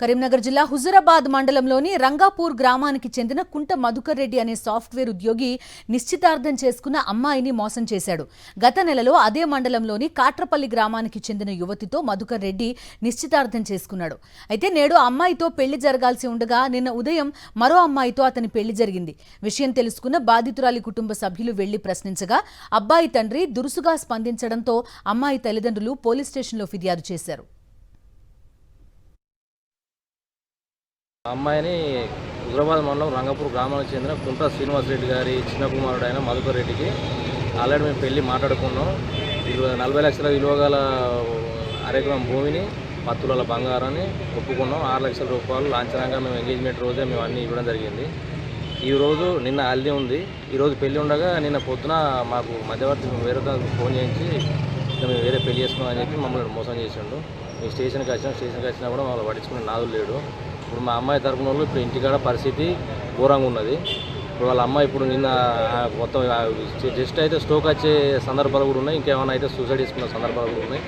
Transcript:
కరీంనగర్ జిల్లా హుజురాబాద్ మండలంలోని రంగాపూర్ గ్రామానికి చెందిన కుంట మధుకర్ రెడ్డి అనే సాఫ్ట్వేర్ ఉద్యోగి నిశ్చితార్థం చేసుకున్న అమ్మాయిని మోసం చేశాడు. గత నెలలో అదే మండలంలోని కాట్రపల్లి గ్రామానికి చెందిన యువతితో మధుకర్ రెడ్డి నిశ్చితార్థం చేసుకున్నాడు. అయితే నేడు అమ్మాయితో పెళ్లి జరగాల్సి ఉండగా నిన్న ఉదయం మరో అమ్మాయితో అతని పెళ్లి జరిగింది. విషయం తెలుసుకున్న బాధితురాలి కుటుంబ సభ్యులు వెళ్లి ప్రశ్నించగా అబ్బాయి తండ్రి దురుసుగా స్పందించడంతో అమ్మాయి తల్లిదండ్రులు పోలీస్ స్టేషన్లో ఫిర్యాదు చేశారు. అమ్మాయిని హుజురాబాద్ మండలం రంగపూర్ గ్రామానికి చెందిన కుంట శ్రీనివాసరెడ్డి గారి చిన్న కుమారుడు అయిన మధుకర్ రెడ్డికి ఆల్రెడీ మేము పెళ్లి మాట్లాడుకున్నాం. 40 లక్షల విలువ గల అరెకరం భూమిని 10 తులాల బంగారాన్ని ఒప్పుకున్నాం. 6 లక్షల రూపాయలు లాంఛనంగా మేము ఎంగేజ్మెంట్ రోజే మేము అన్నీ ఇవ్వడం జరిగింది. ఈరోజు నిన్న హల్దీ ఉంది. ఈరోజు పెళ్లి ఉండగా నిన్న పొద్దున మాకు మధ్యవర్తి వేరే ఫోన్ చేయించి మేము వేరే పెళ్లి చేసుకున్నాం అని చెప్పి మమ్మల్ని మోసం చేసిండు. మేము స్టేషన్కి వచ్చినా కూడా మమ్మల్ని పట్టించుకునే నాదులు లేడు. ఇప్పుడు మా అమ్మాయి తరపున వాళ్ళు ఇప్పుడు ఇంటికాడ పరిస్థితి ఘోరంగా ఉన్నది. ఇప్పుడు వాళ్ళ అమ్మాయి ఇప్పుడు నిన్న మొత్తం జస్ట్ అయితే స్ట్రోక్ వచ్చే సందర్భాలు కూడా ఉన్నాయి. ఇంకేమైనా అయితే సూసైడ్ చేసుకున్న సందర్భాలు కూడా ఉన్నాయి.